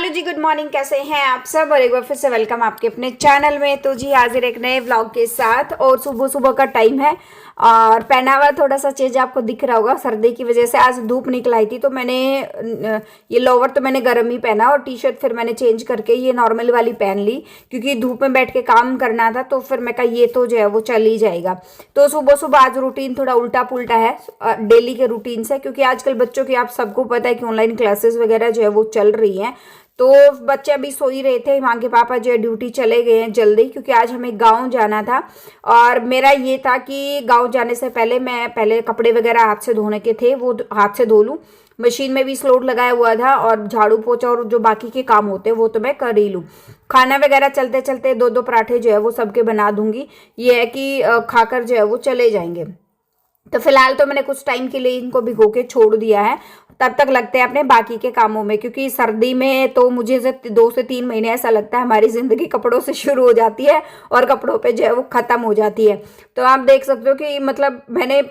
Hello जी, good morning. कैसे हैं आप सब? और एक बार फिर से वेलकम आपके अपने चैनल में। तो जी हाजिर एक नए व्लॉग के साथ। और सुबह सुबह का टाइम है और पहनावा थोड़ा सा चेंज आपको दिख रहा होगा सर्दी की वजह से। आज धूप निकल आई थी तो मैंने ये लोवर तो मैंने गर्म ही पहना और टी शर्ट फिर मैंने चेंज करके ये नॉर्मल वाली पहन ली, क्योंकि धूप में बैठ के काम करना था। तो फिर मैं कहा ये तो जो है वो चल ही जाएगा। तो सुबह सुबह आज रूटीन थोड़ा उल्टा पुल्टा है डेली के रूटीन से, क्योंकि आजकल बच्चों की आप सबको पता है कि ऑनलाइन क्लासेस वगैरह जो है वो चल रही हैं। तो बच्चे अभी सो ही रहे थे। वहाँ के पापा जो है ड्यूटी चले गए हैं जल्दी, क्योंकि आज हमें गांव जाना था। और मेरा ये था कि गांव जाने से पहले मैं पहले कपड़े वगैरह हाथ से धोने के थे वो हाथ से धो लूँ। मशीन में भी स्लोट लगाया हुआ था और झाड़ू पोछा और जो बाकी के काम होते हैं वो तो मैं कर ही लूँ। खाना वगैरह चलते चलते दो दो पराठे जो है वो सबके बना दूंगी। ये है कि खाकर जो है वो चले जाएंगे। तो फिलहाल तो मैंने कुछ टाइम के लिए इनको भिगो के छोड़ दिया है, तब तक लगते हैं अपने बाकी के कामों में। क्योंकि सर्दी में तो मुझे 2 से 3 महीने ऐसा लगता है हमारी जिंदगी कपड़ों से शुरू हो जाती है और कपड़ों पे जो है वो खत्म हो जाती है। तो आप देख सकते हो कि मतलब मैंने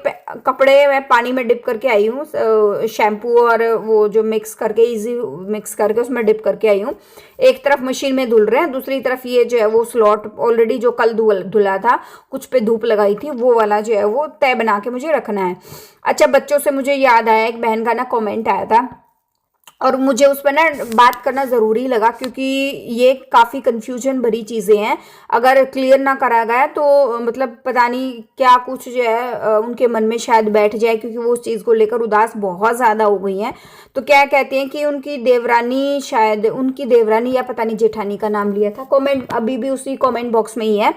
कपड़े मैं पानी में डिप करके आई हूँ, शैम्पू और वो जो मिक्स करके इजी मिक्स करके उसमें डिप करके आई हूँ। एक तरफ मशीन में धुल रहे हैं, दूसरी तरफ ये जो है वो स्लॉट ऑलरेडी जो कल धुला था, कुछ पे धूप लगाई थी, वो वाला जो है वो तय बना के मुझे रखना है। अच्छा, बच्चों से मुझे याद आया, एक बहन का ना कमेंट आया था और मुझे उस पर ना बात करना ज़रूरी लगा, क्योंकि ये काफ़ी कन्फ्यूजन भरी चीज़ें हैं। अगर क्लियर ना करा गया तो मतलब पता नहीं क्या कुछ जो है उनके मन में शायद बैठ जाए, क्योंकि वो उस चीज़ को लेकर उदास बहुत ज़्यादा हो गई हैं। तो क्या कहते हैं कि उनकी देवरानी, शायद उनकी देवरानी या पता नहीं जेठानी का नाम लिया था। कमेंट अभी भी उसी कमेंट बॉक्स में ही है,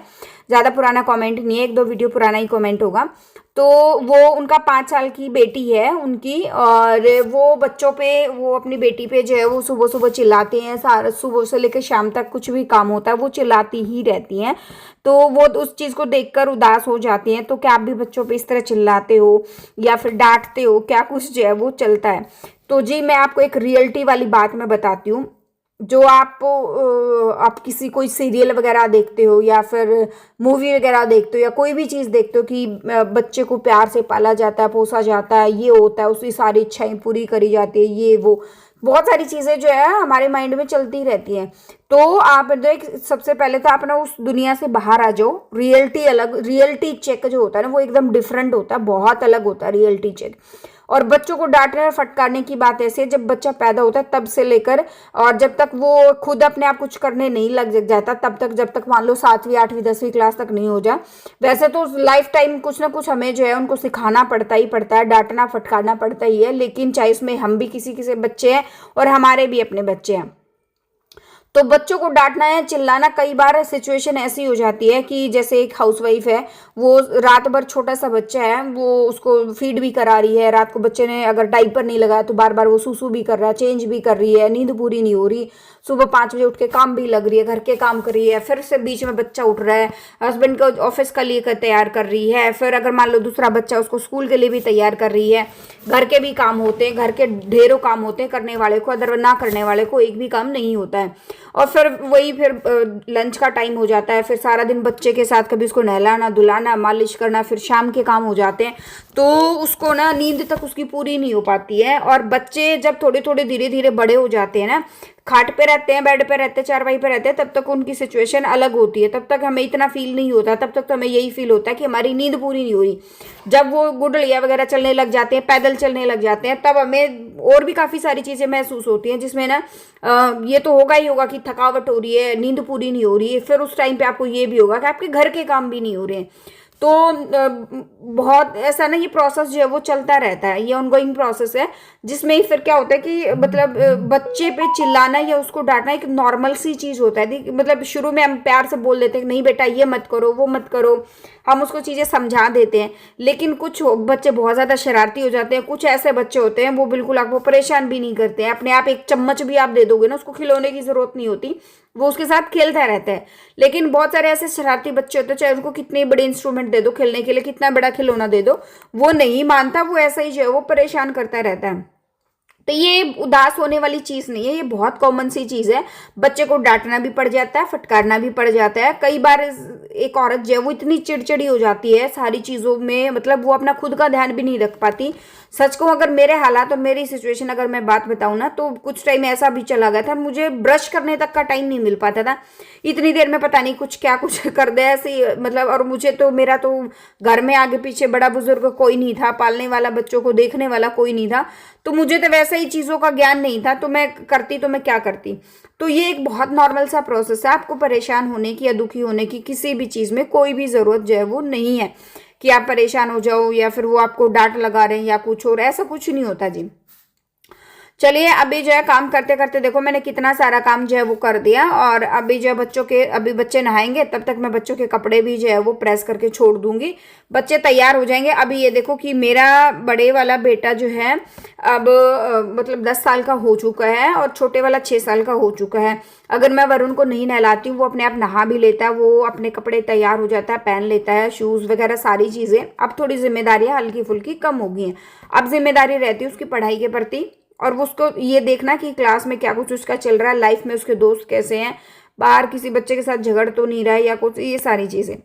ज़्यादा पुराना कमेंट नहीं है, 1-2 वीडियो पुराना ही कमेंट होगा। तो वो उनका 5 साल की बेटी है उनकी, और वो बच्चों पे, वो अपनी बेटी पे जो है वो सुबह सुबह चिल्लाते हैं। सारा सुबह से लेकर शाम तक कुछ भी काम होता है वो चिल्लाती ही रहती हैं। तो वो उस चीज़ को देखकर उदास हो जाती हैं। तो क्या आप भी बच्चों पे इस तरह चिल्लाते हो या फिर डांटते हो? क्या कुछ जो है वो चलता है? तो जी मैं आपको एक रियलिटी वाली बात मैं बताती हूँ। जो आप किसी कोई सीरियल वगैरह देखते हो या फिर मूवी वगैरह देखते हो या कोई भी चीज़ देखते हो कि बच्चे को प्यार से पाला जाता है, पोसा जाता है, ये होता है, उसकी सारी इच्छाएं पूरी करी जाती है, ये वो बहुत सारी चीज़ें जो है हमारे माइंड में चलती रहती हैं। तो आप देख, सबसे पहले तो आप ना उस दुनिया से बाहर आ जाओ। रियलिटी चेक जो होता है ना वो एकदम डिफरेंट होता है, बहुत अलग होता है रियलिटी चेक। और बच्चों को डांटने और फटकारने की बात ऐसे है, जब बच्चा पैदा होता है तब से लेकर और जब तक वो खुद अपने आप कुछ करने नहीं लग जाता तब तक, जब तक मान लो 7वीं 8वीं 10वीं क्लास तक नहीं हो जाए। वैसे तो लाइफ टाइम कुछ ना कुछ हमें जो है उनको सिखाना पड़ता ही पड़ता है, डांटना फटकारना पड़ता ही है। लेकिन चाहे इसमें हम भी किसी किसी बच्चे हैं और हमारे भी अपने बच्चे हैं। तो बच्चों को डांटना या चिल्लाना, कई बार सिचुएशन ऐसी हो जाती है कि जैसे एक हाउसवाइफ है, वो रात भर, छोटा सा बच्चा है, वो उसको फीड भी करा रही है। रात को बच्चे ने अगर डाइपर नहीं लगाया तो बार बार वो सूसू भी कर रहा है, चेंज भी कर रही है, नींद पूरी नहीं हो रही। सुबह 5 बजे उठ के काम भी लग रही है, घर के काम कर रही है, फिर से बीच में बच्चा उठ रहा है, हस्बैंड को ऑफिस का लिए तैयार कर रही है, फिर अगर मान लो दूसरा बच्चा उसको स्कूल के लिए भी तैयार कर रही है। घर के भी काम होते हैं, घर के ढेरों काम होते हैं करने वाले को, अदर ना करने वाले को एक भी काम नहीं होता है। और फिर लंच का टाइम हो जाता है, फिर सारा दिन बच्चे के साथ कभी उसको नहलाना धुलाना मालिश करना, फिर शाम के काम हो जाते हैं। तो उसको ना नींद तक उसकी पूरी नहीं हो पाती है। और बच्चे जब थोड़े थोड़े धीरे धीरे बड़े हो जाते हैं ना, खाट पे रहते हैं, बेड पे रहते हैं, चारपाई पे रहते हैं, तब तक उनकी सिचुएशन अलग होती है। तब तक हमें इतना फील नहीं होता, तब तक तो हमें यही फील होता है कि हमारी नींद पूरी नहीं हुई। जब वो गुडलिया वगैरह चलने लग जाते हैं, पैदल चलने लग जाते हैं, तब हमें और भी काफ़ी सारी चीज़ें महसूस होती हैं, जिसमें ना ये तो होगा ही होगा कि थकावट हो रही है, नींद पूरी नहीं हो रही है। फिर उस टाइम पे आपको ये भी होगा कि आपके घर के काम भी नहीं हो रहे हैं। तो बहुत ऐसा ना, ये प्रोसेस जो है वो चलता रहता है, ये ऑनगोइंग प्रोसेस है, जिसमें फिर क्या होता है कि मतलब बच्चे पे चिल्लाना या उसको डांटना एक नॉर्मल सी चीज़ होता है। मतलब शुरू में हम प्यार से बोल देते हैं कि नहीं बेटा ये मत करो, वो मत करो, हम उसको चीज़ें समझा देते हैं। लेकिन कुछ बच्चे बहुत ज़्यादा शरारती हो जाते हैं, कुछ ऐसे बच्चे होते हैं वो बिल्कुल आपको परेशान भी नहीं करते हैं। अपने आप एक चम्मच भी आप दे दोगे ना, उसको खिलौने की ज़रूरत नहीं होती, वो उसके साथ खेलता रहता है। लेकिन बहुत सारे ऐसे शरारती बच्चे होते हैं, चाहे उनको कितने बड़े इंस्ट्रूमेंट दे दो खेलने के लिए, कितना बड़ा खिलौना दे दो, वो नहीं मानता, वो ऐसा ही जो है वो परेशान करता रहता है। तो ये उदास होने वाली चीज़ नहीं है, ये बहुत कॉमन सी चीज़ है। बच्चे को डांटना भी पड़ जाता है, फटकारना भी पड़ जाता है। कई बार एक औरत जो है वो इतनी चिड़चिड़ी हो जाती है सारी चीज़ों में, मतलब वो अपना खुद का ध्यान भी नहीं रख पाती, सच कहूँ अगर मेरे हालात और मेरी सिचुएशन अगर मैं बात बताऊँ ना, तो कुछ टाइम ऐसा भी चला गया था, मुझे ब्रश करने तक का टाइम नहीं मिल पाता था। इतनी देर में पता नहीं कुछ क्या कुछ कर दिया ऐसे, मतलब। और मुझे तो, मेरा तो घर में आगे पीछे बड़ा बुजुर्ग कोई नहीं था, पालने वाला, बच्चों को देखने वाला कोई नहीं था, तो मुझे तो वैसे ही चीज़ों का ज्ञान नहीं था, तो मैं करती तो मैं क्या करती। तो ये एक बहुत नॉर्मल सा प्रोसेस है। आपको परेशान होने की या दुखी होने की किसी भी चीज़ में कोई भी ज़रूरत जो है वो नहीं है कि आप परेशान हो जाओ या फिर वो आपको डांट लगा रहे हैं या कुछ और, ऐसा कुछ नहीं होता जी। चलिए, अभी जो है काम करते करते देखो मैंने कितना सारा काम जो है वो कर दिया। और अभी जो है बच्चों के, अभी बच्चे नहाएंगे तब तक मैं बच्चों के कपड़े भी जो है वो प्रेस करके छोड़ दूंगी, बच्चे तैयार हो जाएंगे। अभी ये देखो कि मेरा बड़े वाला बेटा जो है अब मतलब 10 साल का हो चुका है और छोटे वाला 6 साल का हो चुका है। अगर मैं वरुण को नहीं नहलाती हूँ, वो अपने आप नहा भी लेता है, वो अपने कपड़े तैयार हो जाता है, पहन लेता है, शूज़ वगैरह सारी चीज़ें। अब थोड़ी जिम्मेदारियाँ हल्की फुल्की कम हो गई हैं। अब जिम्मेदारी रहती है उसकी पढ़ाई के प्रति, और वो उसको ये देखना कि क्लास में क्या कुछ उसका चल रहा है, लाइफ में उसके दोस्त कैसे हैं, बाहर किसी बच्चे के साथ झगड़ तो नहीं रहा है या कुछ, ये सारी चीज़ें।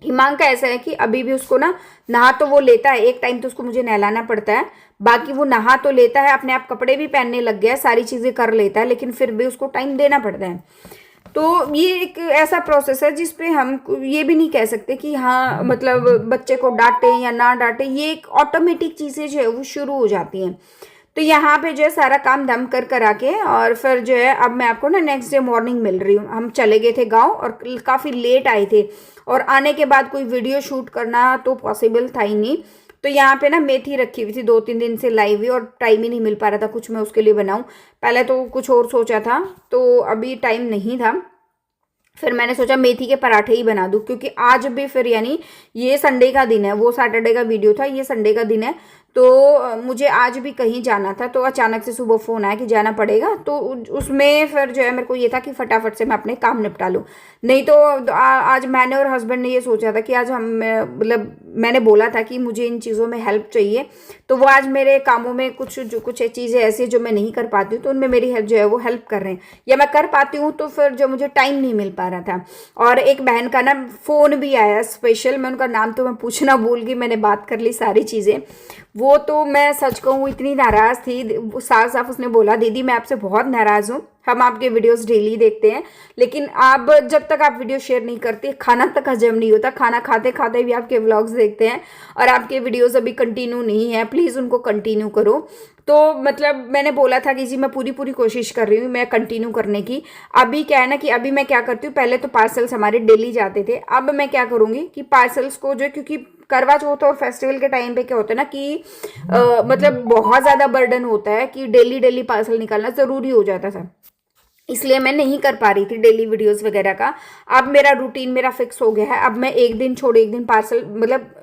हिमांक का ऐसा है कि अभी भी उसको ना नहा तो वो लेता है, एक टाइम तो उसको मुझे नहलाना पड़ता है, बाकी वो नहा तो लेता है, अपने आप कपड़े भी पहनने लग गया है, सारी चीज़ें कर लेता है, लेकिन फिर भी उसको टाइम देना पड़ता है। तो ये एक ऐसा प्रोसेस है जिसपे हम ये भी नहीं कह सकते कि हाँ मतलब बच्चे को डांटे या ना डांटे, ये एक ऑटोमेटिक चीज़ें जो है वो शुरू हो जाती हैं। तो यहाँ पे जो है सारा काम दम कर करा के, और फिर जो है अब मैं आपको ना नेक्स्ट डे मॉर्निंग मिल रही हूँ। हम चले गए थे गांव और काफ़ी लेट आए थे, और आने के बाद कोई वीडियो शूट करना तो पॉसिबल था ही नहीं। तो यहाँ पे ना मेथी रखी हुई थी 2-3 दिन से लाई हुई, और टाइम ही नहीं मिल पा रहा था कुछ मैं उसके लिए बनाऊँ। पहले तो कुछ और सोचा था, तो अभी टाइम नहीं था। फिर मैंने सोचा मेथी के पराठे ही बना दूँ, क्योंकि आज भी फिर, यानी ये संडे का दिन है, वो सैटरडे का वीडियो था, ये संडे का दिन है, तो मुझे आज भी कहीं जाना था। तो अचानक से सुबह फ़ोन आया कि जाना पड़ेगा, तो उसमें फिर जो है मेरे को ये था कि फटाफट से मैं अपने काम निपटा लूँ। नहीं तो आज मैंने और हस्बैंड ने ये सोचा था कि आज हम, मतलब मैंने बोला था कि मुझे इन चीज़ों में हेल्प चाहिए, तो वो आज मेरे कामों में कुछ चीज़ें ऐसी जो मैं नहीं कर पाती हूँ, तो उनमें मेरी हेल्प जो है वो हेल्प कर रहे हैं, या मैं कर पाती हूँ तो फिर जो मुझे टाइम नहीं मिल पा रहा था। और एक बहन का ना फ़ोन भी आया स्पेशल, मैं उनका नाम तो मैं पूछना भूल गई, मैंने बात कर ली सारी चीज़ें। वो तो मैं सच कहूँ इतनी नाराज़ थी, साफ साफ उसने बोला दीदी मैं आपसे बहुत नाराज़ हूँ, हम आपके वीडियोस डेली देखते हैं, लेकिन आप जब तक आप वीडियो शेयर नहीं करते खाना तक हजम नहीं होता, खाना खाते खाते भी आपके व्लॉग्स देखते हैं, और आपके वीडियोस अभी कंटिन्यू नहीं है, प्लीज़ उनको कंटिन्यू करो। तो मतलब मैंने बोला था कि जी मैं पूरी कोशिश कर रही हूँ मैं कंटिन्यू करने की। अभी क्या है ना कि अभी मैं क्या करती हूँ, पहले तो पार्सल्स हमारे डेली जाते थे, अब मैं क्या करूँगी कि पार्सल्स को जो, क्योंकि करवा चौथ और फेस्टिवल के टाइम पे क्या होता है ना कि मतलब बहुत ज़्यादा बर्डन होता है कि डेली पार्सल निकालना ज़रूरी हो जाता था, इसलिए मैं नहीं कर पा रही थी डेली वीडियोस वगैरह का। अब मेरा रूटीन मेरा फिक्स हो गया है, अब मैं एक दिन छोड़ एक दिन पार्सल, मतलब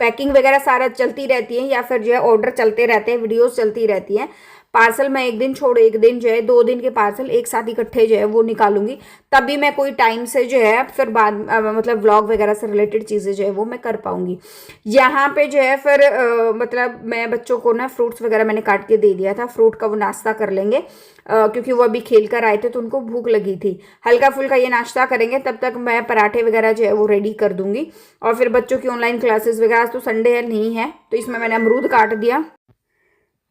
पैकिंग वगैरह सारा चलती रहती है, या फिर जो है ऑर्डर चलते रहते हैं, वीडियोस चलती रहती हैं, पार्सल मैं एक दिन छोड़ एक दिन जो है 2 दिन के पार्सल एक साथ इकट्ठे जो है वो निकालूंगी, तभी मैं कोई टाइम से जो है फिर बाद मतलब व्लॉग वगैरह से रिलेटेड चीज़ें जो है वो मैं कर पाऊंगी। यहाँ पे जो है फिर मतलब मैं बच्चों को ना फ्रूट्स वगैरह मैंने काट के दे दिया था, फ्रूट का वो नाश्ता कर लेंगे, क्योंकि वो अभी खेल कर आए थे तो उनको भूख लगी थी, हल्का फुल्का ये नाश्ता करेंगे, तब तक मैं पराठे वगैरह जो है वो रेडी कर दूंगी। और फिर बच्चों की ऑनलाइन क्लासेस वगैरह, तो संडे है नहीं है, तो इसमें मैंने अमरूद काट दिया,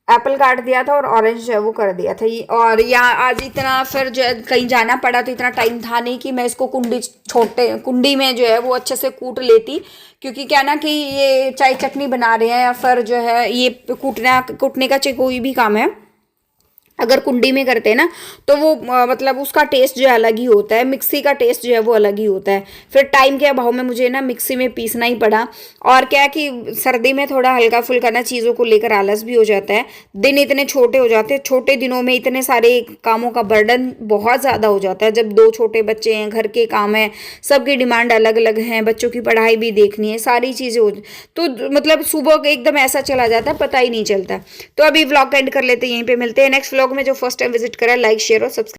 एप्पल काट दिया था, और ऑरेंज जो है वो कर दिया था। और यहाँ आज इतना फिर जो है कहीं जाना पड़ा तो इतना टाइम था नहीं कि मैं इसको कुंडी में जो है वो अच्छे से कूट लेती, क्योंकि क्या ना कि ये चाय चटनी बना रहे हैं, या फिर जो है ये कूटने का कोई भी काम है अगर कुंडी में करते हैं ना, तो वो मतलब उसका टेस्ट जो है अलग ही होता है, मिक्सी का टेस्ट जो है वो अलग ही होता है। फिर टाइम के अभाव में मुझे ना मिक्सी में पीसना ही पड़ा। और क्या कि सर्दी में थोड़ा हल्का फुल्का ना चीज़ों को लेकर आलस भी हो जाता है, दिन इतने छोटे हो जाते हैं, छोटे दिनों में इतने सारे कामों का बर्डन बहुत ज़्यादा हो जाता है। जब 2 छोटे बच्चे हैं, घर के काम है, सबकी डिमांड अलग अलग हैं, बच्चों की पढ़ाई भी देखनी है, सारी चीज़ें हो, तो मतलब सुबह एकदम ऐसा चला जाता है पता ही नहीं चलता। तो अभी व्लॉग एंड कर लेते हैं, यहीं पे मिलते हैं नेक्स्ट व्लॉग में। जो फर्स्ट टाइम विजिट करा, लाइक शेयर और सब्सक्राइब।